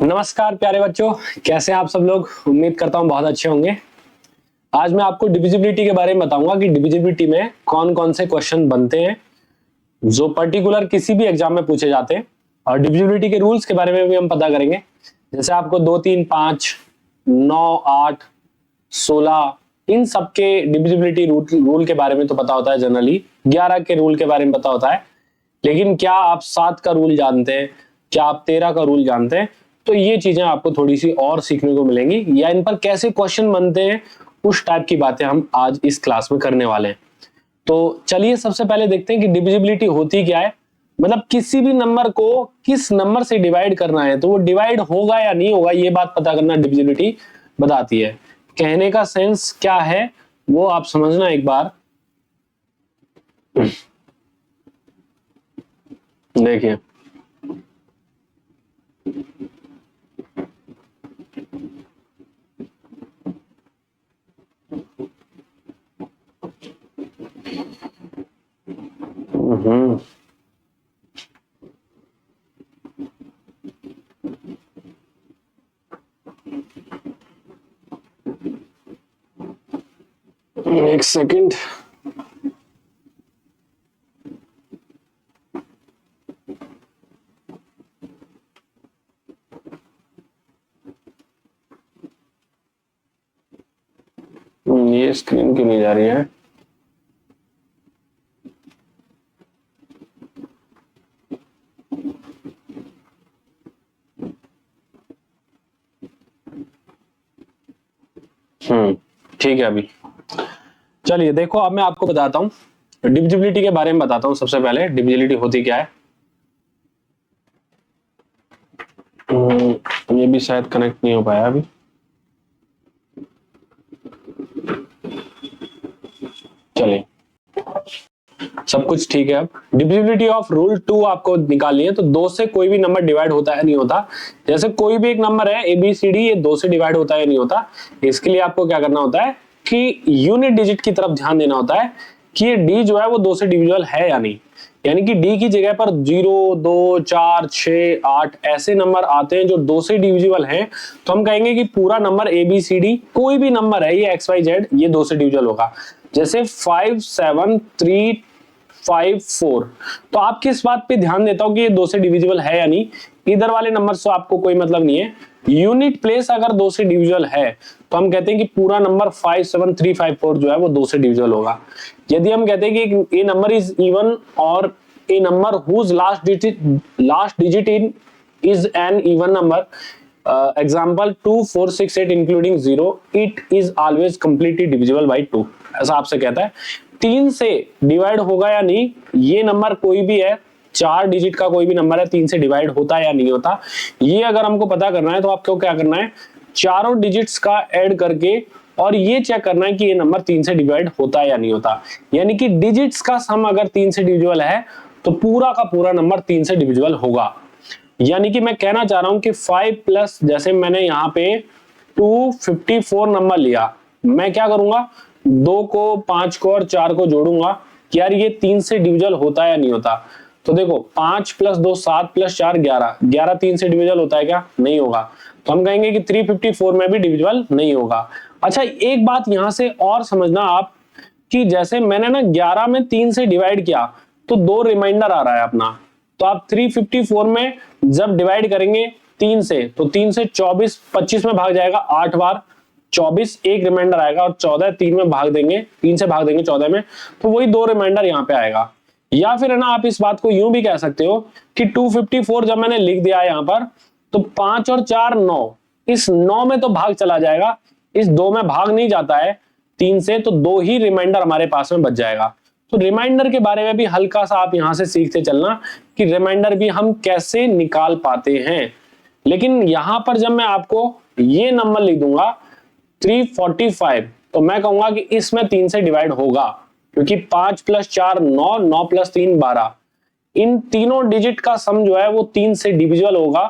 नमस्कार प्यारे बच्चों, कैसे हैं आप सब लोग। उम्मीद करता हूं बहुत अच्छे होंगे। आज मैं आपको डिविजिबिलिटी के बारे में बताऊंगा कि डिविजिबिलिटी में कौन कौन से क्वेश्चन बनते हैं जो पर्टिकुलर किसी भी एग्जाम में पूछे जाते हैं, और डिविजिबिलिटी के रूल्स के बारे में भी हम पता करेंगे। जैसे आपको 2, 3, 5, 9, 8, 16 इन सबके डिविजिबिलिटी रूल के बारे में तो पता होता है। जनरली 11 के रूल के बारे में पता होता है, लेकिन क्या आप 7 का रूल जानते हैं, क्या आप 13 का रूल जानते हैं? तो ये चीजें आपको थोड़ी सी और सीखने को मिलेंगी, या इन पर कैसे क्वेश्चन बनते हैं, उस टाइप की बातें हम आज इस क्लास में करने वाले हैं। तो चलिए सबसे पहले देखते हैं कि डिविजिबिलिटी होती क्या है। मतलब किसी भी नंबर को किस नंबर से डिवाइड करना है, तो वो डिवाइड होगा या नहीं होगा, ये बात पता करना डिविजिबिलिटी बताती है। कहने का सेंस क्या है वो आप समझना एक बार। देखिए, एक सेकंड। ये स्क्रीन क्यों नहीं जा रही है? ठीक है। अभी चलिए देखो, अब मैं आपको बताता हूँ डिविजिबिलिटी के बारे में बताता हूँ। सबसे पहले डिविजिबिलिटी होती क्या है। ये भी शायद कनेक्ट नहीं हो पाया अभी। चलिए, सब कुछ ठीक है। अब डिविजिबिलिटी ऑफ रूल 2 आपको निकालनी है। तो 2 से कोई भी नंबर डिवाइड होता है नहीं होता। जैसे कोई भी एक नंबर है ABCD, ये 2 से डिवाइड होता है नहीं होता। इसके लिए आपको क्या करना होता है कि यूनिट डिजिट की तरफ ध्यान देना होता है कि ये D जो है वो 2 से डिविजिबल है या नहीं। यानी कि D की जगह पर 0, 2, 4, 6, 8 ऐसे नंबर आते हैं जो 2 से डिविजिबल हैं, तो हम कहेंगे कि पूरा नंबर ABCD कोई भी नंबर है, ये XYZ, ये 2 से डिविजिबल होगा। जैसे 5, 7, 3, 5, 4, तो आप किस बात पे ध्यान देता हूं कि ये 2 से डिविजिबल है या नहीं। इधर वाले नंबर से आपको कोई मतलब नहीं है। यूनिट प्लेस अगर 2 से डिविजिबल है तो हम कहते हैं कि पूरा नंबर 5, 7, 3, 5, 4 जो है वो 2 से डिविजिबल होगा। यदि हम कहते हैं कि ए नंबर इज इवन और a number whose last digit in is an even number, example 2, 4, 6, 8 including 0, it is always completely divisible by 2, ऐसा आपसे कहता है। 3 से डिवाइड होगा या नहीं, ये नंबर कोई भी है, 4 डिजिट का कोई भी नंबर है, 3 से डिवाइड होता है या नहीं होता, ये अगर हमको पता करना है तो आपको क्या करना है, चारों डिजिट्स का ऐड करके और ये चेक करना है कि ये नंबर 3 से डिवाइड होता है या नहीं होता। यानी कि डिजिट्स का सम अगर 3 से डिविजिबल है तो पूरा का पूरा नंबर 3 से डिविजिबल होगा। यानी कि मैं कहना चाह रहा हूं कि 5 प्लस, जैसे मैंने यहाँ पे 254 नंबर लिया, मैं क्या करूंगा, 2 को, 5 को और 4 को जोड़ूंगा कि यार ये 3 से डिविजिबल होता है या नहीं होता। तो देखो 5 प्लस 2 7 प्लस 4 11, 11 3 से डिविजिबल होता है क्या? नहीं होगा। तो हम कहेंगे कि 354 में भी डिविजिबल नहीं होगा। अच्छा, एक बात यहां से और समझना आप कि जैसे मैंने ना 11 में 3 से डिवाइड किया तो 2 रिमाइंडर आ रहा है अपना। तो आप 354 में जब डिवाइड करेंगे 3 से, तो 3 से 24, 25 में भाग जाएगा 8 बार, 24 एक रिमाइंडर आएगा, और 14 3 में भाग देंगे, 3 से भाग देंगे 14 में, तो वही 2 रिमाइंडर यहाँ पे आएगा। या फिर है ना, आप इस बात को यूं भी कह सकते हो कि 254 जब मैंने लिख दिया यहाँ पर, तो 5 और 4 9, इस 9 में तो भाग चला जाएगा, इस 2 में भाग नहीं जाता है 3 से, तो 2 ही रिमाइंडर हमारे पास में बच जाएगा। तो रिमाइंडर के बारे में भी हल्का सा आप यहां से सीखते चलना कि रिमाइंडर भी हम कैसे निकाल पाते हैं। लेकिन यहां पर जब मैं आपको ये नंबर लिख दूंगा 345, तो मैं कहूंगा कि इसमें 3 से डिवाइड होगा, क्योंकि 5 प्लस 4 9, 9 प्लस 3 12, इन तीनों डिजिट का सम जो है वो 3 से डिविजिबल होगा।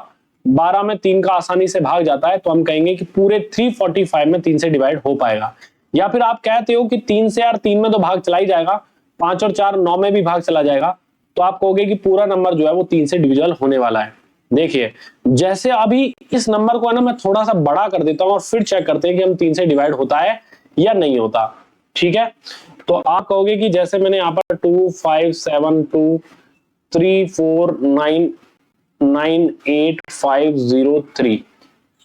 12 में 3 का आसानी से भाग जाता है, तो हम कहेंगे कि पूरे 345 में 3 से डिवाइड हो पाएगा। या फिर आप कहते हो कि 3 से यार 3 में तो भाग चला ही जाएगा, 5 और 4 9 में भी भाग चला जाएगा, तो आप कहोगे कि पूरा नंबर जो है वो 3 से डिविजिबल होने वाला है। देखिए जैसे अभी इस नंबर को है ना मैं थोड़ा सा बड़ा कर देता हूं और फिर चेक करते हैं कि हम 3 से डिवाइड होता है या नहीं होता। ठीक है, तो आप कहोगे कि जैसे मैंने यहाँ पर 2 5 7 2 3 4 9 9 8 5 0 3,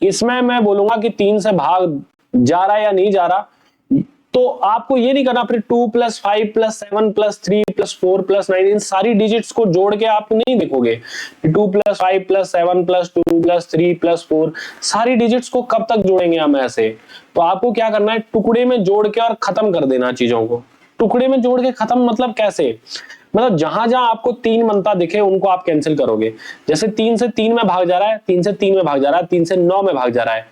इसमें मैं बोलूंगा कि 3 से भाग जा रहा है या नहीं जा रहा। तो आपको ये नहीं करना फिर 2 + 5 + 7 + 3 + 4 + 9 इन सारी डिजिट्स को जोड़ के आप नहीं देखोगे 2 + 5 + 7 + 2 + 3 + 4 सारी डिजिट्स को कब तक जोड़ेंगे हम ऐसे। तो आपको क्या करना है, टुकड़े में जोड़ के और खत्म कर देना चीजों को। टुकड़े में जोड़ के खत्म मतलब कैसे, मतलब जहां जहां आपको 3 बनता दिखे उनको आप कैंसिल करोगे। जैसे 3 से 3 में भाग जा रहा है, 3 से 3 में भाग जा रहा है, 3 से 9 में भाग जा रहा है।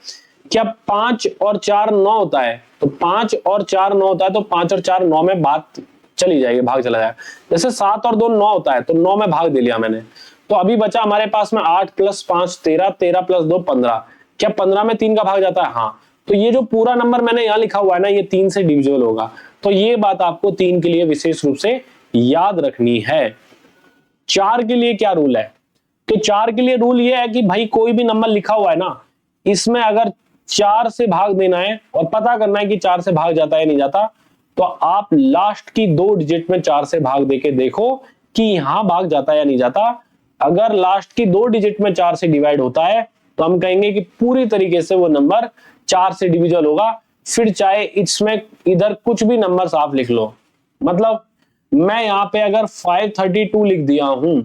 क्या 5 और 4 9 होता है, तो 5 और 4 9 होता है, तो 5 और 4 9 में बात चली जाएगी, भाग चला जाएगा। जैसे 7 और 2 9 होता है, तो 9 में भाग दे लिया मैंने, तो अभी बचा हमारे पास में 8 + 5 13 13 + 2 15। क्या 15 में 3 का भाग जाता है, हाँ। तो ये जो पूरा नंबर मैंने यहाँ लिखा हुआ है ना, ये 3 से डिविजिबल होगा। तो ये बात आपको 3 के लिए विशेष रूप से याद रखनी है। 4 के लिए क्या रूल है, तो 4 के लिए रूल ये है कि भाई कोई भी नंबर लिखा हुआ है ना, इसमें अगर 4 से भाग देना है और पता करना है कि 4 से भाग जाता है नहीं जाता, तो आप लास्ट की 2 डिजिट में 4 से भाग देके देखो कि यहां भाग जाता है या नहीं जाता। अगर लास्ट की 2 डिजिट में 4 से डिवाइड होता है तो हम कहेंगे कि पूरी तरीके से वो नंबर 4 से डिविजल होगा। फिर चाहे इसमें इधर कुछ भी नंबर आप लिख लो, मतलब मैं यहां पे अगर 532 लिख दिया हूं,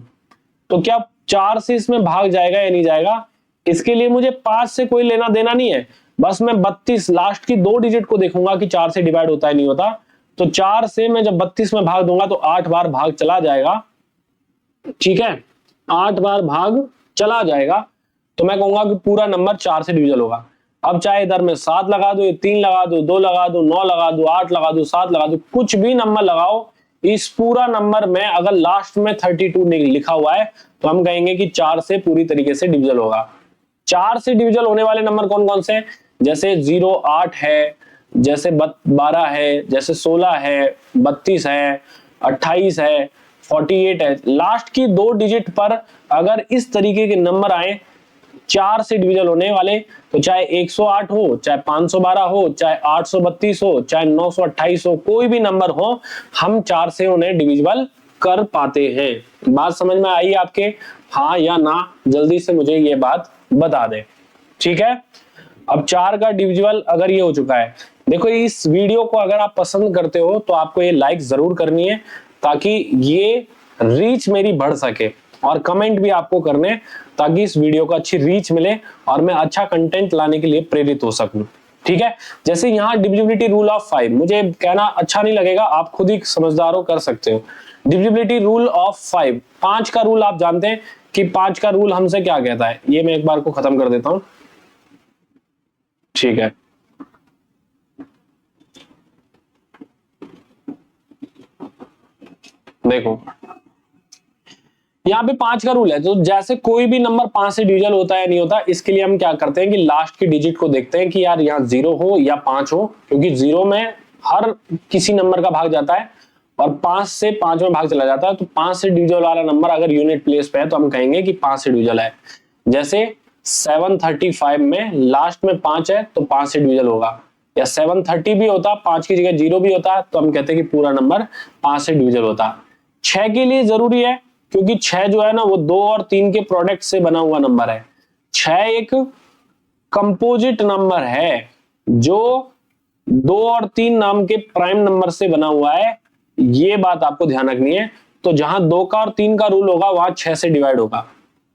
तो क्या 4 से इसमें भाग जाएगा या नहीं जाएगा, इसके लिए मुझे 5 से कोई लेना देना नहीं है। बस मैं 32 लास्ट की 2 डिजिट को देखूंगा कि 4 से डिवाइड होता है नहीं होता। तो 4 से मैं जब 32 में भाग दूंगा तो 8 बार भाग चला जाएगा। ठीक है, 8 बार भाग चला जाएगा, तो मैं कहूंगा कि पूरा नंबर 4 से डिविजल होगा। अब चाहे इधर में 7 लगा दो, 3 लगा दो, 2 लगा दो, 9 लगा दो, 8 लगा दो, 7 लगा दो, कुछ भी नंबर लगाओ, इस पूरा नंबर में अगर लास्ट में 32 लिखा हुआ है तो हम कहेंगे कि 4 से पूरी तरीके से डिविजल होगा। 4 से डिविजल होने वाले नंबर कौन कौन से, जैसे 0 8 है, जैसे 12 है, जैसे 16 है, 32 है, 28 है, 48 है। लास्ट की 2 डिजिट पर अगर इस तरीके के नंबर आए 4 से डिविजल होने वाले, तो चाहे 108 हो, चाहे 512 हो, चाहे 832 हो, चाहे 928 हो, कोई भी नंबर हो, हम 4 से उन्हें डिविजिबल कर पाते हैं। बात समझ में आई आपके, हाँ या ना, जल्दी से मुझे ये बात बता दे। ठीक है, अब 4 का डिविजिबल अगर ये हो चुका है, देखो इस वीडियो को अगर आप पसंद करते हो तो आपको ये लाइक जरूर करनी है ताकि ये रीच मेरी बढ़ सके, और कमेंट भी आपको करने ताकि इस वीडियो को अच्छी रीच मिले और मैं अच्छा कंटेंट लाने के लिए प्रेरित हो सकूं। ठीक है, जैसे यहाँ डिविजिबिलिटी रूल ऑफ 5, मुझे कहना अच्छा नहीं लगेगा, आप खुद ही समझदार हो, कर सकते हो। डिविजिबिलिटी रूल ऑफ 5, 5 का रूल आप जानते हैं कि 5 का रूल हमसे क्या कहता है, ये मैं एक बार को खत्म कर देता हूं। ठीक है, देखो यहाँ पे 5 का रूल है, तो जैसे कोई भी नंबर 5 से डिविजल होता है नहीं होता, इसके लिए हम क्या करते हैं कि लास्ट की डिजिट को देखते हैं कि यार यहाँ 0 हो या 5 हो, क्योंकि 0 में हर किसी नंबर का भाग जाता है और 5 से 5 में भाग चला जाता है। तो 5 से डिविजल वाला नंबर अगर यूनिट प्लेस पे है तो हम कहेंगे कि 5 से डिविजल है। जैसे 735 में लास्ट में 5 है तो 5 से डिविजल होगा, या 730 भी होता, 5 की जगह 0 भी होता, तो हम कहते हैं कि पूरा नंबर 5 से डिविजल होता। 6 के लिए जरूरी है क्योंकि 6 जो है ना वो 2 और 3 के प्रोडक्ट से बना हुआ नंबर है। 6 एक कंपोजिट नंबर है जो 2 और 3 नाम के प्राइम नंबर से बना हुआ है, ये बात आपको ध्यान रखनी है। तो जहां 2 का और 3 का रूल होगा वहां 6 से डिवाइड होगा,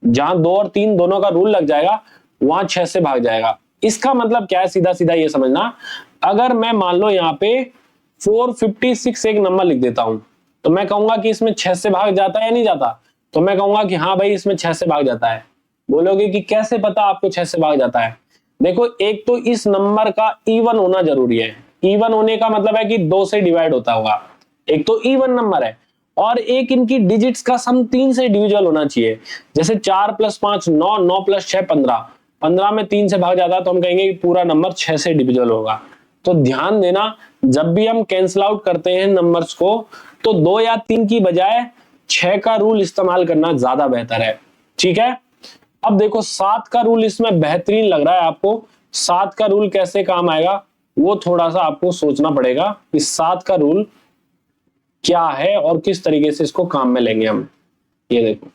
जहां 2 और 3 दोनों का रूल लग जाएगा वहां 6 से भाग जाएगा। इसका मतलब क्या है, सीधा सीधा ये समझना, अगर मैं मान लो यहाँ पे 456 एक नंबर लिख देता हूं, तो मैं कहूंगा कि इसमें 6 से भाग जाता है या नहीं जाता, तो मैं कहूंगा कि हाँ भाई इसमें 6 से भाग जाता है। बोलोगे कि कैसे पता आपको 6 से भाग जाता है, देखो एक तो इस नंबर का इवन होना जरूरी है। इवन होने का मतलब है कि 2 से डिवाइड होता होगा, एक तो इवन नंबर है, और एक इनकी डिजिट्स का सम 3 से डिविजिबल होना चाहिए। जैसे 4 + 5 9, 9 + 6 15, 15 में 3 से भाग जाता है तो हम कहेंगे कि पूरा नंबर 6 से डिविजिबल होगा। तो ध्यान देना, जब भी हम कैंसिल आउट करते हैं नंबर्स को तो 2 या 3 की बजाय 6 का रूल इस्तेमाल करना ज्यादा बेहतर है। ठीक है, अब देखो 7 का रूल इसमें बेहतरीन लग रहा है आपको। 7 का रूल कैसे काम आएगा वो थोड़ा सा आपको सोचना पड़ेगा कि 7 का रूल क्या है और किस तरीके से इसको काम में लेंगे हम। ये देखो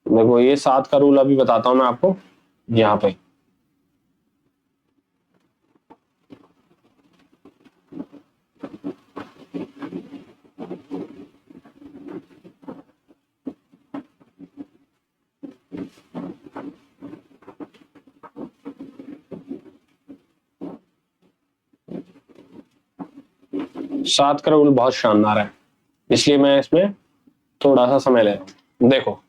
देखो ये 7 का रूल अभी बताता हूं मैं आपको। यहाँ पे सात का रूल बहुत शानदार है, इसलिए मैं इसमें थोड़ा सा समय ले रहा हूं। देखो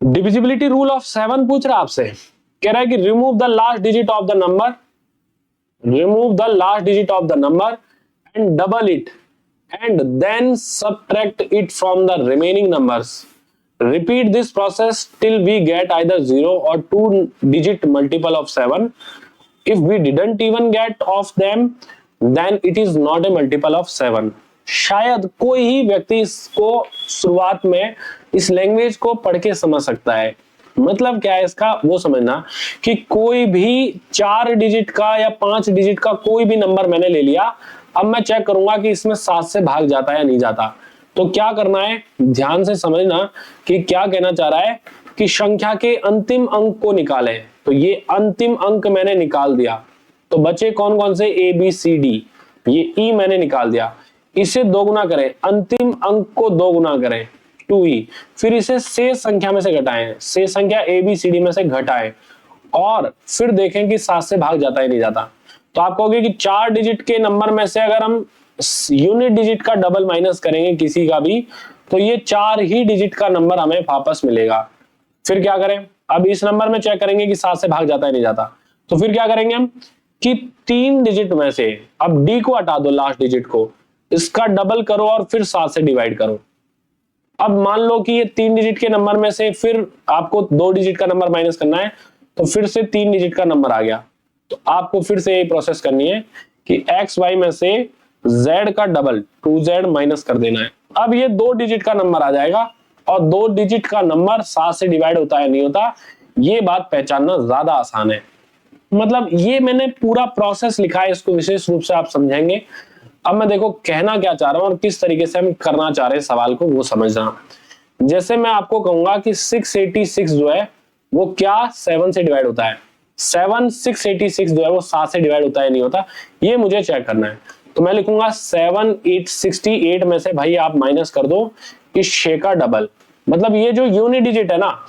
डिविजिबिलिटी रूल ऑफ 7 पूछ रहा है आपसे, कह रहा है कि remove the last digit of the number, remove the last digit of the number and double it and then subtract it from the remaining numbers. Repeat this process till we get either 0 or 2 digit multiple of 7. If we didn't even get of them, then it is not a multiple of 7. शायद कोई ही व्यक्ति इसको शुरुआत में इस language को पढ़ के समझ सकता है। मतलब क्या है इसका वो समझना कि कोई भी 4 डिजिट का या 5 डिजिट का कोई भी नंबर मैंने ले लिया, अब मैं चेक करूंगा कि इसमें 7 से भाग जाता है या नहीं जाता। तो क्या करना है, ध्यान से समझना कि क्या कहना चाह रहा है कि संख्या के अंतिम अंक को निकाले। तो ये अंतिम अंक मैंने निकाल दिया, तो बचे कौन कौन से, ए बी सी डी, ये ई मैंने निकाल दिया। इसे दोगुना करें, अंतिम अंक को दोगुना करें 2e, फिर इसे शेष संख्या में से घटाएं, शेष संख्या ए बी सी डी में से घटाएं और फिर देखें कि 7 से भाग जाता है नहीं जाता। तो आप कहोगे कि 4 डिजिट के नंबर में से अगर हम यूनिट डिजिट का डबल माइनस करेंगे किसी का भी, तो ये 4 ही डिजिट का नंबर हमें वापस मिलेगा। फिर क्या करें, अब इस नंबर में चेक करेंगे कि 7 से भाग जाता है नहीं जाता। तो फिर क्या करेंगे हम कि 3 डिजिट में से, अब डी को हटा दो, लास्ट डिजिट को, इसका डबल करो और फिर 7 से डिवाइड करो। अब मान लो कि ये 3 डिजिट के नंबर में से फिर आपको 2 डिजिट का नंबर माइनस करना है, तो फिर से 3 डिजिट का नंबर आ गया। तो आपको फिर से यही प्रोसेस करनी है कि एक्स वाई में से z का डबल 2z माइनस कर देना है। अब ये 2 डिजिट का नंबर आ जाएगा और 2 डिजिट का नंबर 7 से डिवाइड होता है नहीं होता, ये बात पहचानना ज्यादा आसान है। मतलब ये मैंने पूरा प्रोसेस लिखा है, इसको विशेष रूप से आप समझेंगे। अब मैं देखो कहना क्या चाह रहा हूं और किस तरीके से हम करना चाह रहे हैं सवाल को वो समझना। जैसे मैं आपको कहूंगा कि 686 जो है वो क्या 7 से डिवाइड होता है, 686 जो है वो 7 से डिवाइड होता है नहीं होता, ये मुझे चेक करना है। तो मैं लिखूंगा 768 में से भाई आप माइनस कर दो इस 6 का डबल, मतलब ये जो यूनिट डिजिट है ना,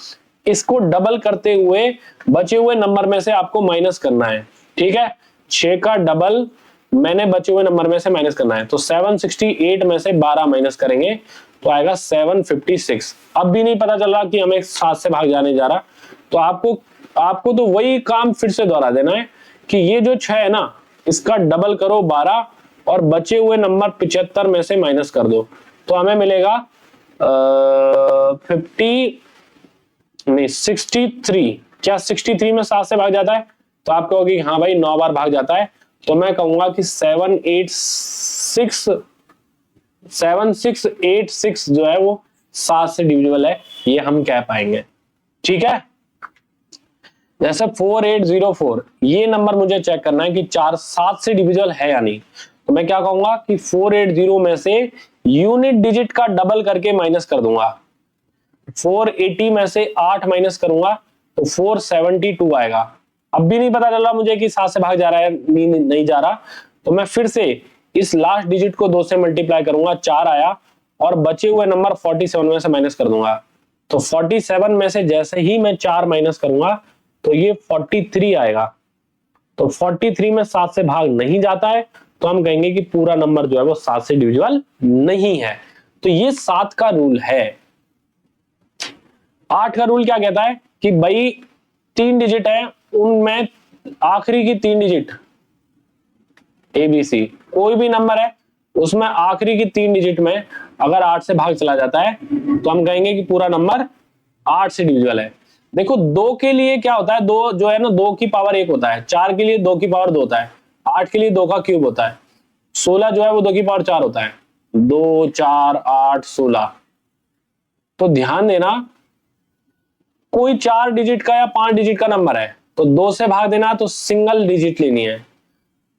इसको डबल करते हुए बचे हुए नंबर में से आपको माइनस करना है। ठीक है, 6 का डबल मैंने बचे हुए नंबर में से माइनस करना है। तो 768 में से 12 माइनस करेंगे तो आएगा 756। अब भी नहीं पता चल रहा कि हमें 7 से भाग जाने जा रहा, तो आपको तो वही काम फिर से दोहरा देना है कि ये जो 6 है ना, इसका डबल करो 12 और बचे हुए नंबर 75 में से माइनस कर दो, तो हमें मिलेगा 63। क्या 63 में 7 से भाग जाता है? तो आप कहोगे हाँ भाई 9 बार भाग जाता है। तो मैं कहूंगा कि 7686 जो है वो 7 से डिविजिबल है, ये हम कह पाएंगे। ठीक है, जैसे 4804 ये नंबर मुझे चेक करना है कि 7 से डिविजिबल है या नहीं। तो मैं क्या कहूंगा कि 480 में से यूनिट डिजिट का डबल करके माइनस कर दूंगा। 480 में से 8 माइनस करूंगा तो 472 आएगा। अब भी नहीं पता चल रहा मुझे कि 7 से भाग जा रहा है नहीं जा रहा, तो मैं फिर से इस लास्ट डिजिट को 2 से मल्टीप्लाई करूंगा, 4 आया और बचे हुए नंबर 47 में से माइनस कर दूंगा। तो 47 में से जैसे ही मैं 4 माइनस करूंगा तो ये 43 आएगा। तो 43 में 7 से भाग नहीं जाता है, तो हम कहेंगे कि पूरा नंबर जो है वो 7 से डिविजिबल नहीं है। तो ये 7 का रूल है। 8 का रूल क्या कहता है कि भाई 3 डिजिट है, उनमें आखिरी की 3 डिजिट ABC कोई भी नंबर है, उसमें आखिरी की 3 डिजिट में अगर 8 से भाग चला जाता है तो हम कहेंगे कि पूरा नंबर 8 से डिविजिबल है। देखो 2 के लिए क्या होता है, 2 जो है ना 2 की पावर 1 होता है, 4 के लिए 2 की पावर 2 होता है, 8 के लिए 2 का क्यूब होता है, 16 जो है वो 2 की पावर 4 होता है, 2 4 8 16। तो ध्यान देना, कोई 4 डिजिट का या 5 डिजिट का नंबर है तो 2 से भाग देना, तो सिंगल डिजिट लेनी है।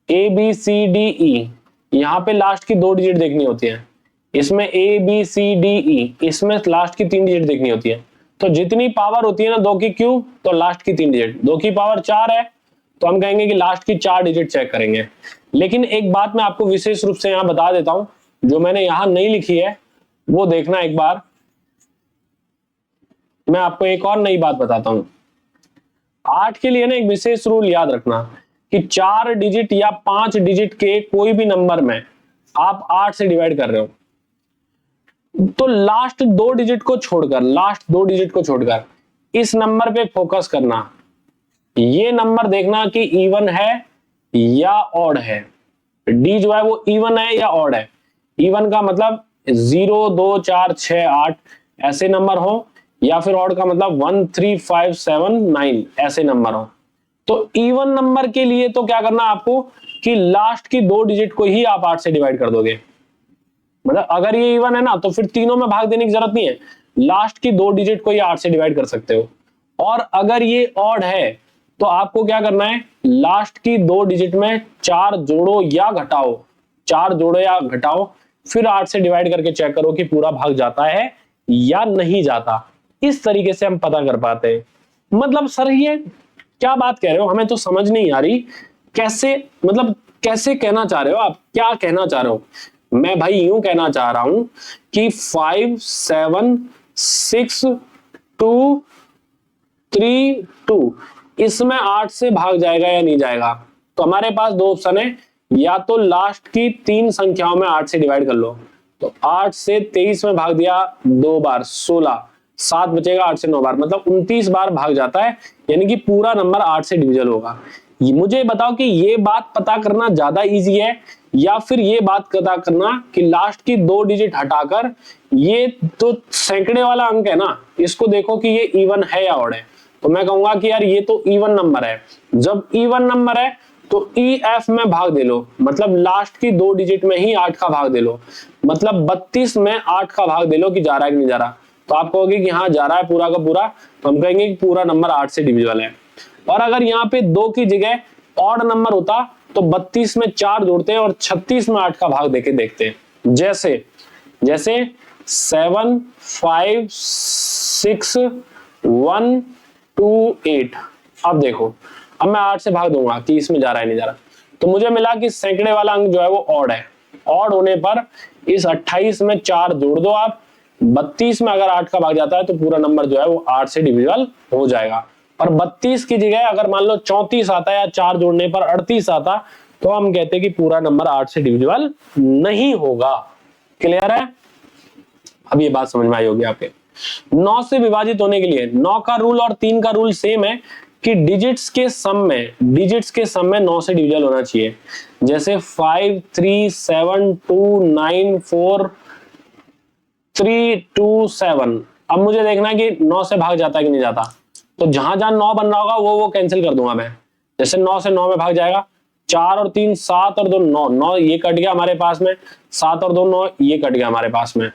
ए बी सी डी ई, यहां पे लास्ट की 2 डिजिट देखनी होती है, इसमें ए बी सी डी ई, इसमें लास्ट की 3 डिजिट देखनी होती है। तो जितनी पावर होती है ना 2 की क्यूब, तो लास्ट की 3 डिजिट, 2 की पावर 4 है तो हम कहेंगे कि लास्ट की 4 डिजिट चेक करेंगे। लेकिन एक बात मैं आपको विशेष रूप से यहां बता देता हूं, जो मैंने यहां नहीं लिखी है वो देखना एक बार। मैं आपको एक और नई बात बताता हूं। 8 के लिए ना एक विशेष रूल याद रखना कि 4 डिजिट या 5 डिजिट के कोई भी नंबर में आप 8 से डिवाइड कर रहे हो तो लास्ट 2 डिजिट को छोड़कर इस नंबर पे फोकस करना। ये नंबर देखना कि इवन है या ऑड है। डी जो है वो इवन है या ऑड है। इवन का मतलब 0 2 4 6 8 ऐसे नंबर हो, या फिर ऑड का मतलब 1 3 5 7 9 ऐसे नंबर हो। तो इवन नंबर के लिए तो क्या करना आपको कि लास्ट की 2 डिजिट को ही आप 8 से डिवाइड कर दोगे। मतलब अगर ये इवन है ना तो फिर तीनों में भाग देने की जरूरत नहीं है, लास्ट की 2 डिजिट को ही 8 से डिवाइड कर सकते हो। और अगर ये ऑड है तो आपको क्या करना है, लास्ट की 2 डिजिट में 4 जोड़ो या घटाओ, 4 जोड़ो या घटाओ, फिर 8 से डिवाइड करके चेक करो कि पूरा भाग जाता है या नहीं जाता। इस तरीके से हम पता कर पाते हैं। मतलब सर ये क्या बात कह रहे हो, हमें तो समझ नहीं आ रही, कैसे मतलब कैसे कहना चाह रहे हो आप, क्या कहना चाह रहे हो? मैं भाई यूं कहना चाह रहा हूं कि 5 7 6 2 3 2 इसमें 8 से भाग जाएगा या नहीं जाएगा। तो हमारे पास 2 ऑप्शन है, या तो लास्ट की 3 संख्याओं में 8 से डिवाइड कर लो, तो 8 से 23 में भाग दिया 2 बार 16, 7 बचेगा, 8 से 9 बार मतलब 29 बार भाग जाता है, यानी कि पूरा नंबर 8 से डिविजल होगा। मुझे बताओ कि ये बात पता करना ज्यादा इजी है या फिर ये बात पता करना कि लास्ट की 2 डिजिट हटाकर ये तो सैकड़े वाला अंक है ना, इसको देखो कि ये इवन है या ऑड है। तो मैं कहूंगा कि यार ये तो इवन नंबर है। जब इवन नंबर है तो ई एफ में भाग दे लो, मतलब लास्ट की 2 डिजिट में ही 8 का भाग दे लो, मतलब 32 में 8 का भाग दे लो कि जा रहा है कि नहीं जा रहा। तो आप कहोगे कि हाँ जा रहा है पूरा का पूरा, तो हम कहेंगे कि पूरा नंबर 8 से डिविजिबल है। और अगर यहाँ पे 2 की जगह ऑड नंबर होता तो 32 में 4 जोड़ते हैं और 36 में 8 का भाग देके देखते हैं। जैसे 7 5 6 1 2 8। अब देखो, अब मैं 8 से भाग दूंगा कि इसमें जा रहा है नहीं जा रहा, तो मुझे मिला कि सैकड़े वाला अंक जो है वो ऑड है। ऑड होने पर इस 28 में 4 जोड़ दो आप, 32 में अगर 8 का भाग जाता है तो पूरा नंबर जो है वो 8 से डिविजिबल हो जाएगा। और 32 की जगह अगर मान लो 34 आता है या 4 जोड़ने पर 38 आता, तो हम कहते हैं कि पूरा नंबर 8 से डिविजिबल नहीं होगा। क्लियर है? अब ये बात समझ में आई होगी आपके। 9 से विभाजित होने के लिए 9 का रूल और 3 का रूल सेम है कि डिजिट्स के सम में 9 से डिविजिबल होना चाहिए। जैसे 5 3 7 2 9 4 3 2 7। अब मुझे देखना है कि 9 से भाग जाता है कि नहीं जाता, तो जहां जहां 9 बन रहा होगा वो कैंसिल कर दूंगा मैं। जैसे 9 से 9 में भाग जाएगा, 4 और 3 7 और 2 9, 9 ये कट गया हमारे पास में, 7 और 2 9 ये कट गया हमारे पास में।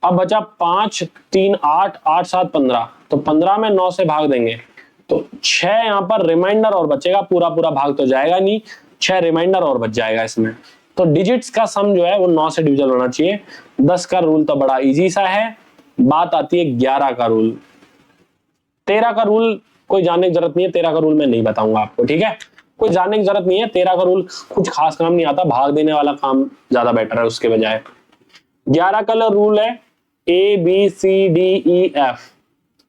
अब बचा 5 3 8 8 7 15, तो 15 में 9 से भाग देंगे तो 6 यहाँ पर रिमाइंडर और बचेगा, पूरा पूरा भाग तो जाएगा नहीं, 6 रिमाइंडर और बच जाएगा इसमें। तो डिजिट्स का सम जो है वो 9 से डिविजिबल होना चाहिए। 10 का रूल तो बड़ा इजी सा है। बात आती है 11 का रूल। 13 का रूल कोई जानने की जरूरत नहीं है, 13 का रूल मैं नहीं बताऊंगा आपको, ठीक है? कोई जानने की जरूरत नहीं है, 13 का रूल कुछ खास काम नहीं आता, भाग देने वाला काम ज्यादा बेटर है उसके बजाय। 11 का रूल है A B C D E F,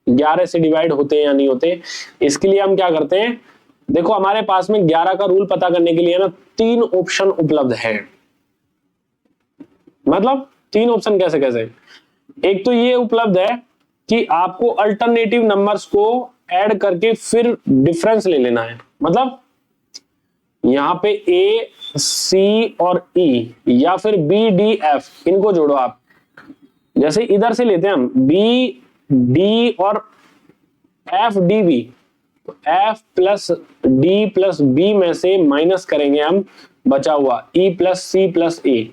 11 से डिवाइड होते हैं या नहीं होते। इसके लिए हम क्या करते हैं, देखो हमारे पास में 11 का रूल पता करने के लिए ना 3 ऑप्शन उपलब्ध है। मतलब 3 ऑप्शन कैसे कैसे? एक तो ये उपलब्ध है कि आपको अल्टरनेटिव नंबर्स को ऐड करके फिर डिफरेंस ले लेना है। मतलब यहां पे ए सी और ई या फिर बी डी एफ इनको जोड़ो आप। जैसे इधर से लेते हैं हम बी डी और F D B, F plus D plus B में से माइनस करेंगे हम बचा हुआ ई प्लस सी प्लस ए,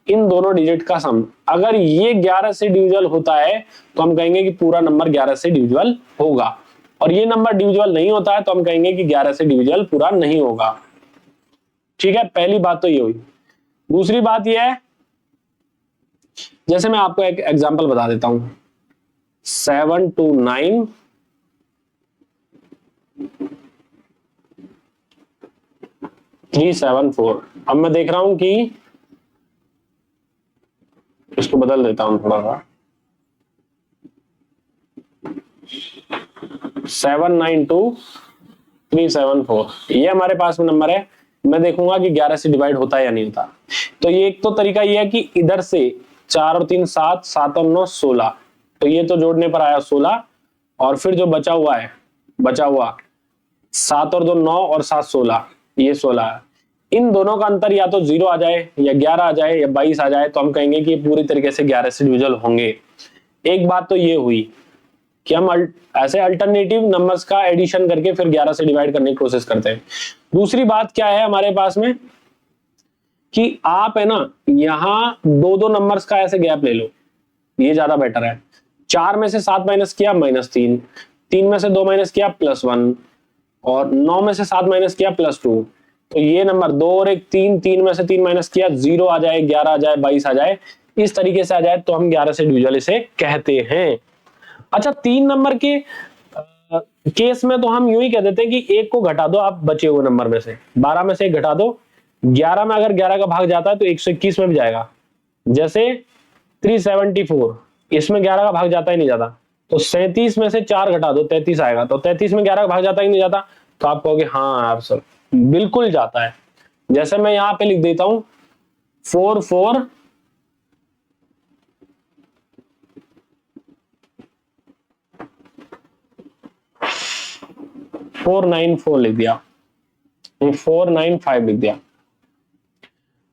इन दोनों डिजिट का सम। अगर ये 11 से डिविजिबल होता है तो हम कहेंगे कि पूरा नंबर 11 से डिविजिबल होगा, और ये नंबर डिविजिबल नहीं होता है तो हम कहेंगे कि 11 से डिविजिबल पूरा नहीं होगा। ठीक है, पहली बात तो ये हुई। दूसरी बात ये है, जैसे मैं आपको एक एग्जांपल बता देता हूं, 7 to 9 374। अब मैं देख रहा हूं कि इसको बदल देता हूं थोड़ा सा, 792 374, ये हमारे पास में नंबर है। मैं देखूंगा कि 11 से डिवाइड होता है या नहीं होता। तो ये एक तो तरीका ये है कि इधर से 4 और 3 7, 7 और 9 16, तो ये तो जोड़ने पर आया 16, और फिर जो बचा हुआ 7 और 2 9 और 7 16, ये 16 है। इन दोनों का अंतर या तो 0 आ जाए या 11 आ जाए या 22 आ जाए, तो हम कहेंगे कि पूरी तरीके से 11 से डिविजिबल होंगे। एक बात तो ये हुई कि हम ऐसे अल्टरनेटिव नंबर्स का एडिशन करके फिर 11 से डिवाइड करने की कोशिश करते हैं। दूसरी बात क्या है हमारे पास में कि आप है ना यहां दो दो नंबर्स का ऐसे गैप ले लो, ये ज्यादा बेटर है। 4 में से 7 माइनस किया -3, 3 में से 2 माइनस किया +1, और 9 में से 7 माइनस किया +2। तो ये नंबर 2 और 1 3, 3 में से 3 माइनस किया 0 आ जाए, 11 आ जाए, 22 आ जाए, इस तरीके से आ जाए तो हम 11 से डिविजिबल इसे कहते हैं। अच्छा, 3 नंबर के केस में तो हम यूं ही कह देते हैं कि एक को घटा दो आप बचे हुए नंबर में से, 12 में से एक घटा दो। 11 में अगर 11 का भाग जाता है तो 121 में भी जाएगा। जैसे 374, इसमें 11 का भाग जाता ही नहीं जाता, तो 37 में से 4 घटा दो 33 आएगा। तो 33 में 11 का भाग जाता ही नहीं जाता, तो आप कहोगे हाँ यार सर बिल्कुल जाता है। जैसे मैं यहां पे लिख देता हूं 494 लिख दिया, 495 लिख दिया,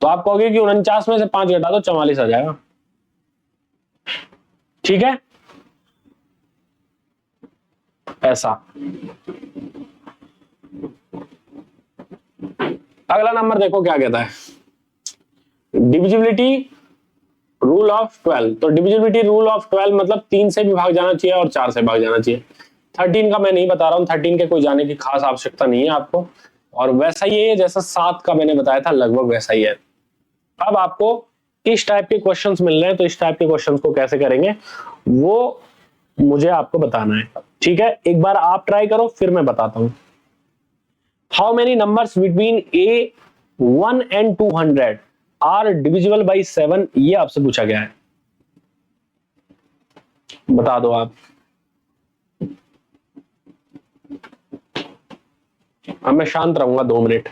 तो आप कहोगे कि 49 में से 5 घटा दो 44 आ जाएगा। ठीक है, ऐसा। अगला नंबर देखो क्या कहता है, डिविजिबिलिटी रूल ऑफ 12। तो डिविजिबिलिटी रूल ऑफ 12 मतलब 3 से भी भाग जाना चाहिए और 4 से भाग जाना चाहिए। 13 का मैं नहीं बता रहा हूं, 13 के कोई जाने की खास आवश्यकता नहीं है आपको, और वैसा ही है जैसा 7 का मैंने बताया था, लगभग वैसा ही है। अब आपको इस टाइप के क्वेश्चंस मिल रहे हैं, तो इस टाइप के क्वेश्चंस को कैसे करेंगे वो मुझे आपको बताना है। ठीक है, एक बार आप ट्राई करो फिर मैं बताता हूं। How many numbers between a 1 and 200 are divisible by 7, ये आपसे पूछा गया है, बता दो आप। अब मैं शांत रहूंगा 2 मिनट,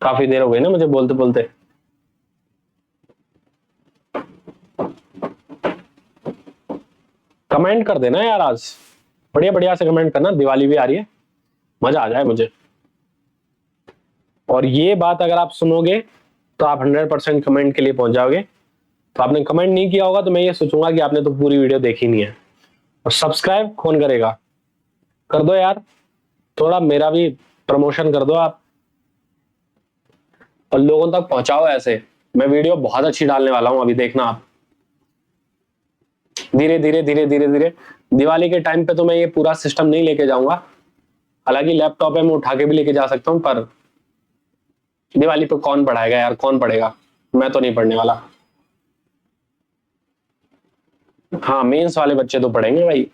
काफी देर हो गई ना मुझे बोलते बोलते। कमेंट कर देना यार, आज बढ़िया बढ़िया से कमेंट करना, दिवाली भी आ रही है, मजा आ जाए मुझे। और ये बात अगर आप सुनोगे तो आप 100% कमेंट के लिए पहुंच जाओगे। तो आपने कमेंट नहीं किया होगा तो मैं ये सोचूंगा कि आपने तो पूरी वीडियो देखी नहीं है। और सब्सक्राइब कौन करेगा, कर दो यार, थोड़ा मेरा भी प्रमोशन कर दो आप, और लोगों तक पहुंचाओ। ऐसे मैं वीडियो बहुत अच्छी डालने वाला हूं, अभी देखना आप। धीरे धीरे धीरे धीरे धीरे दिवाली के टाइम पे तो मैं ये पूरा सिस्टम नहीं लेके जाऊंगा, हालांकि लैपटॉप है मैं उठा के भी लेके जा सकता हूं, पर दिवाली पे कौन पढ़ाएगा यार, कौन पढ़ेगा, मैं तो नहीं पढ़ने वाला। हाँ, मेंस वाले बच्चे तो पढ़ेंगे भाई,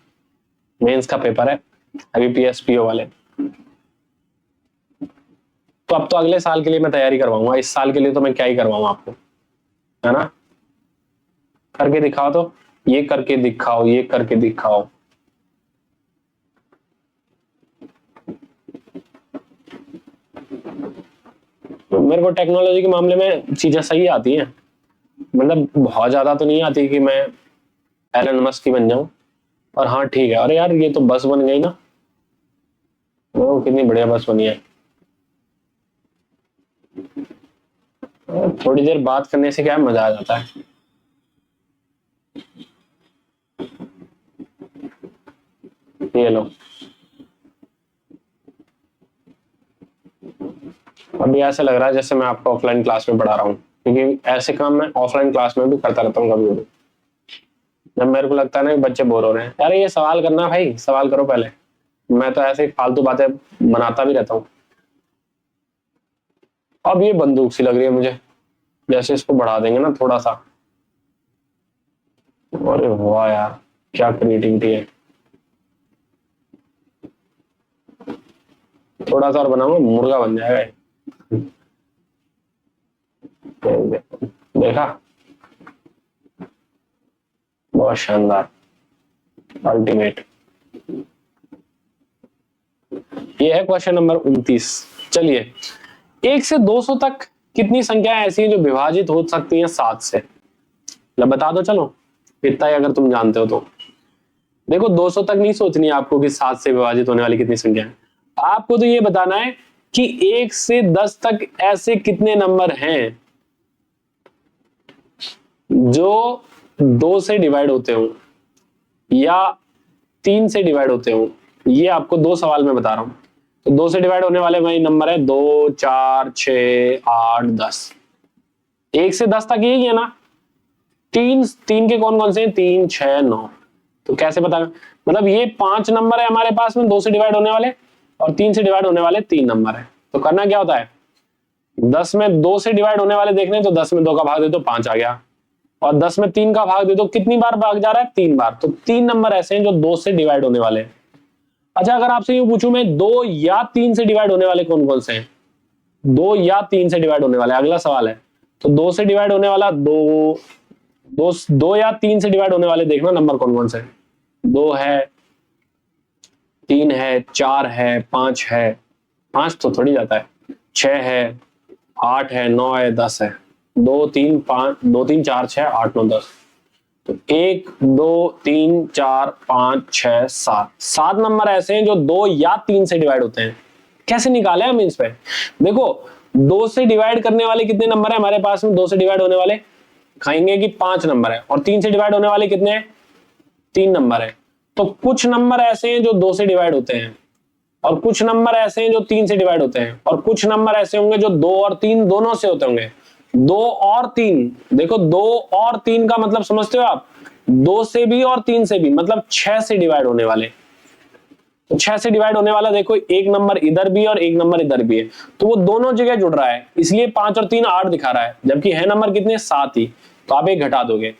मेंस का पेपर है अभी, पीएसपीओ वाले। तो अब तो अगले साल के लिए मैं तैयारी करवाऊंगा, इस साल के लिए तो मैं क्या ही करवाऊंगा आपको, है ना। करके दिखाओ, तो ये करके दिखाओ, ये करके दिखाओ। तो मेरे को टेक्नोलॉजी के मामले में चीजें सही आती हैं, मतलब बहुत ज्यादा तो नहीं आती कि मैं एलन मस्क की बन जाऊं, और हाँ ठीक है। अरे यार ये तो बस बन गई ना, वो कितनी बढ़िया बस बनी है। थोड़ी देर बात करने से क्या मजा आ जाता है। ये लो, अभी ऐसे लग रहा है जैसे मैं आपको ऑफलाइन क्लास में पढ़ा रहा हूँ, क्योंकि ऐसे काम मैं ऑफलाइन क्लास में भी करता रहता हूँ कभी कभी, जब मेरे को लगता है ना कि बच्चे बोर हो रहे हैं। अरे ये सवाल करना भाई, सवाल करो पहले, मैं तो ऐसे ही फालतू बातें बनाता भी रहता हूँ। अब ये बंदूक सी लग रही है मुझे, जैसे इसको बढ़ा देंगे ना थोड़ा सा। अरे वाह यार, क्या क्रिएटिविटी है। थोड़ा सा और बनाऊंगा, मुर्गा बन जाएगा ये। देखा, बहुत शानदार, अल्टीमेट। ये है क्वेश्चन नंबर 29। चलिए, 1 से 200 तक कितनी संख्याएं ऐसी हैं जो विभाजित हो सकती हैं 7 से? बता दो चलो, इतना ही अगर तुम जानते हो तो। देखो 200 तक नहीं सोचनी है आपको कि 7 से विभाजित होने वाली कितनी संख्या है, आपको तो ये बताना है कि 1 से 10 तक ऐसे कितने नंबर हैं जो 2 से डिवाइड होते हो या 3 से डिवाइड होते हो। ये आपको 2 सवाल में बता रहा हूं। तो 2 से डिवाइड होने वाले वही नंबर है 2, 4, 6, 8, 10। 1 से 10 तक यही है ना। तीन के कौन कौन से हैं? 3, 6, 9। तो कैसे पता, मतलब ये 5 नंबर है हमारे पास में 2 से डिवाइड होने वाले, और 3 से डिवाइड होने वाले 3 नंबर है। तो करना क्या होता है, 10 में 2 से डिवाइड होने वाले देखने, तो 10 में 2 का भाग दे दो 5 आ गया, और 10 में 3 का भाग दे दो, कितनी बार भाग जा रहा है? 3 बार। तो 3 नंबर ऐसे हैं जो 2 से डिवाइड होने वाले हैं। अच्छा, अगर आपसे यूं पूछूं मैं, 2 या 3 से डिवाइड होने वाले कौन कौन से हैं? 2 या 3 से डिवाइड होने वाले, अगला सवाल है। तो 2 से डिवाइड होने वाला, 2 या 3 से डिवाइड होने वाले देखना नंबर कौन कौन से हैं। 2 है, 3 है, 4 है, 5 है, 5 तो थोड़ी जाता है, 6 है, 8 है, 9 है, 10 है। 2, 3, 5, 2, 3, 4, 6, 8, 9, 10। तो 1, 2, 3, 4, 5, 6, 7, 7 नंबर ऐसे हैं जो 2 या 3 से डिवाइड होते हैं। कैसे निकाले हम इस पे? देखो 2 से डिवाइड करने वाले कितने नंबर है हमारे पास में? 2 से डिवाइड होने वाले खाएंगे कि 5 नंबर है, और 3 से डिवाइड होने वाले कितने हैं? 3 नंबर है। तो कुछ नंबर ऐसे हैं जो 2 से डिवाइड होते हैं, और कुछ नंबर ऐसे हैं जो 3 से डिवाइड होते हैं, और कुछ नंबर ऐसे होंगे जो 2 और 3 दोनों से होते होंगे। 2 और 3, देखो 2 और 3 का मतलब समझते हो आप? 2 से भी और 3 से भी, मतलब 6 से डिवाइड होने वाले। तो 6 से डिवाइड होने वाला देखो, एक नंबर इधर भी और एक नंबर इधर भी है, तो वो दोनों जगह जुड़ रहा है, इसलिए 5 और 3 8 दिखा रहा है, जबकि है नंबर कितने? 7 ही। तो आप एक घटा दोगे,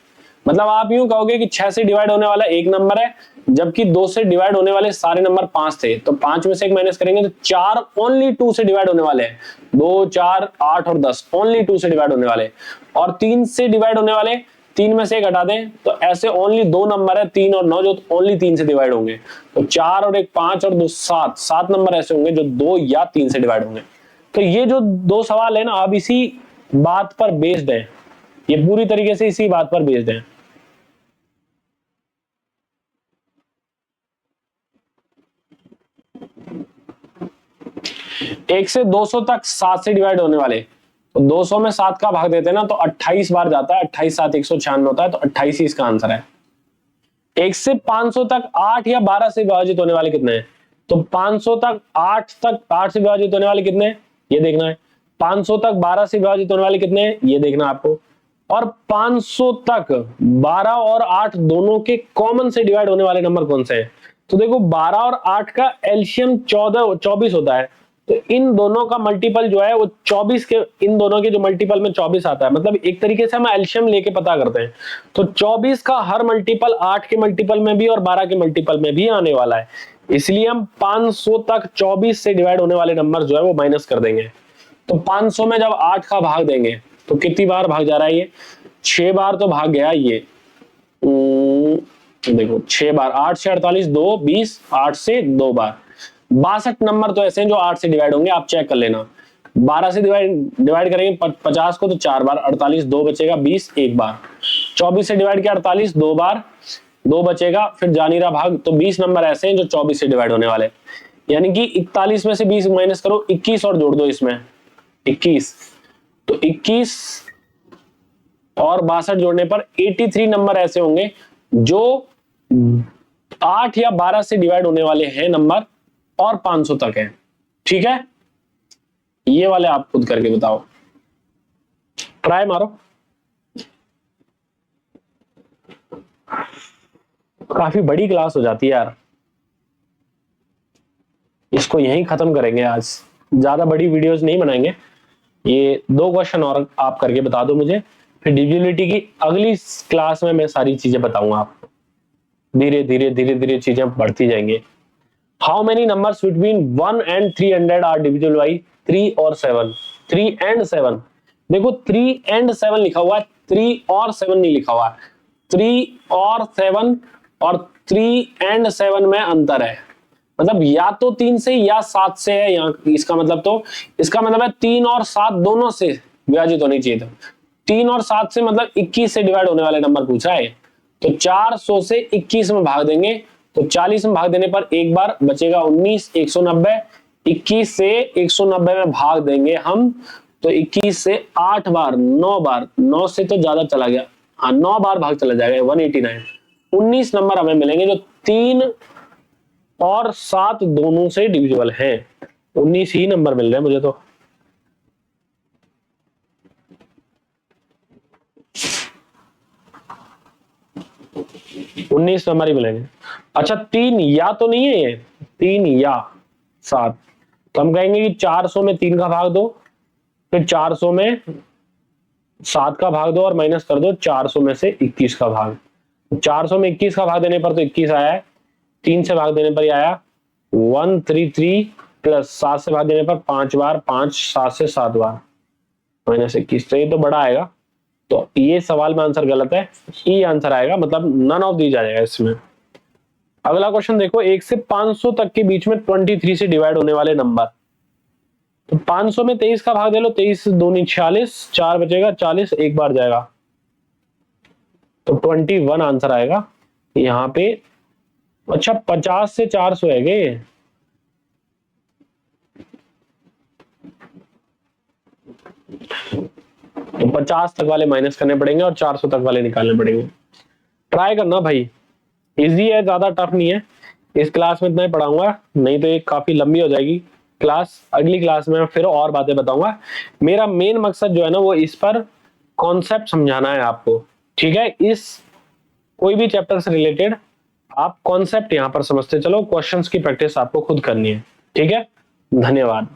मतलब आप यूं कहोगे कि 6 से डिवाइड होने वाला एक नंबर है, जबकि 2 से डिवाइड होने वाले सारे नंबर 5 थे। तो 5 में से एक माइनस करेंगे तो 4 ओनली 2 से डिवाइड होने वाले हैं। 2, 4, 8 और 10 ओनली 2 से डिवाइड होने वाले, और 3 से डिवाइड होने वाले 3 में से एक हटा दें तो ऐसे ओनली 2 नंबर है 3 और 9 जो ओनली 3 से डिवाइड होंगे। तो 4 और 1 5 और 2 7, 7 नंबर ऐसे होंगे जो 2 या 3 से डिवाइड होंगे। तो ये जो 2 सवाल है ना, अब इसी बात पर बेस्ड है, ये पूरी तरीके से इसी बात पर बेस्ड है। एक से 200 तक 7 से डिवाइड होने वाले, तो 200 में 7 का भाग देते हैं ना तो 28 बार जाता है, 28 7 196 होता है, तो 28 ही इसका आंसर है। 1 से 500 तक 8 या 12 से विभाजित होने वाले कितने हैं? तो 500 तक 8 से विभाजित होने वाले कितने हैं ये देखना है। 500 तक 12 से विभाजित होने वाले कितने हैं ये देखना आपको। और 500 तक 12 और 8 दोनों के कॉमन से डिवाइड होने वाले नंबर कौन से हैं? तो देखो 12 और 8 का एलसीएम 24 होता है, तो इन दोनों का मल्टीपल जो है वो 24 के, इन दोनों के जो मल्टीपल में 24 आता है, मतलब एक तरीके से हम एलसीएम लेके पता करते हैं। तो 24 का हर मल्टीपल 8 के मल्टीपल में भी और 12 के मल्टीपल में भी आने वाला है, इसलिए हम 500 तक 24 से डिवाइड होने वाले नंबर जो है वो माइनस कर देंगे। तो 500 में जब 8 का भाग देंगे तो कितनी बार भाग जा रहा है ये? 6 बार तो भाग गया ये। देखो 6 बार, 8 से 48 2 20, 8 से 2 बार, 62 नंबर तो ऐसे हैं जो 8 से डिवाइड होंगे, आप चेक कर लेना। 12 से डिवाइड करेंगे 50 को तो 4 बार, 48 2 बचेगा, 20 1 बार, 24 से डिवाइड किया 48 2 बार, 2 बचेगा, फिर जा नहीं रहा भाग। तो 20 नंबर ऐसे हैं जो 24 से डिवाइड होने वाले, यानी कि 41 में से 20 माइनस करो, 21 और जोड़ दो इसमें 21, तो 21 और 62 जोड़ने पर 83 नंबर ऐसे होंगे जो 8 या 12 से डिवाइड होने वाले हैं नंबर, और 500 तक है। ठीक है, ये वाले आप खुद करके बताओ, ट्राई मारो। काफी बड़ी क्लास हो जाती है यार, इसको यहीं खत्म करेंगे आज, ज्यादा बड़ी वीडियोस नहीं बनाएंगे। ये 2 क्वेश्चन और आप करके बता दो मुझे, फिर डिविजिबिलिटी की अगली क्लास में मैं सारी चीजें बताऊंगा आपको। धीरे धीरे धीरे धीरे चीजें बढ़ती जाएंगी। How many numbers between 1 and 300 are divisible by 3 और 7? 3 and 7, देखो 3 and 7 लिखा हुआ है, 3 और 7 नहीं लिखा हुआ है। 3 और 7 और 3 and 7 में अंतर है, मतलब या तो 3 से या 7 से है यहाँ, इसका मतलब है 3 और 7 दोनों से विभाजित होनी चाहिए। तो 3 और 7 से मतलब 21 से डिवाइड होने वाले नंबर पूछा है, तो 400 से 21 में भाग देंगे तो 40 में भाग देने पर एक बार बचेगा 19, 190, 21 से 190 में भाग देंगे हम, तो 21 से 8 बार 9 बार, 9 से तो ज्यादा चला गया, हाँ 9 बार भाग चला जाएगा 189। 19 नंबर हमें मिलेंगे जो 3 और 7 दोनों से डिविजिबल है। 19 ही नंबर मिल रहे हैं मुझे तो। उन्नीस नंबर ही मिलेंगे। अच्छा 3 या तो नहीं है ये, 3 या 7, तो हम कहेंगे कि 400 में 3 का भाग दो, फिर 400 में 7 का भाग दो और माइनस कर दो 400 में से 21 का भाग। 400 में 21 का भाग देने पर तो 21 आया है, 3 से भाग देने पर ये आया 133 प्लस 7 से भाग देने पर 5 बार, 5 7 से 7 बार माइनस 21, तो ये तो बड़ा आएगा। तो ये सवाल में आंसर गलत है, ई आंसर आएगा, मतलब नन ऑफ दीज आ जाएगा इसमें। अगला क्वेश्चन देखो, 1 से 500 तक के बीच में 23 से डिवाइड होने वाले नंबर। तो 500 में 23 का भाग दे लो, 23 दूनी 46, 4 बचेगा 40, एक बार जाएगा तो 21 आंसर आएगा यहाँ पे। अच्छा 50 से 400 है गे, तो 50 तक वाले माइनस करने पड़ेंगे और 400 तक वाले निकालने पड़ेंगे। ट्राई करना भाई, इजी है, ज्यादा टफ नहीं है। इस क्लास में इतना ही पढ़ाऊंगा, नहीं तो ये काफी लंबी हो जाएगी क्लास। अगली क्लास में फिर और बातें बताऊंगा। मेरा मेन मकसद जो है ना वो इस पर कॉन्सेप्ट समझाना है आपको, ठीक है। इस कोई भी चैप्टर से रिलेटेड आप कॉन्सेप्ट यहां पर समझते चलो, क्वेश्चंस की प्रैक्टिस आपको खुद करनी है, ठीक है। धन्यवाद।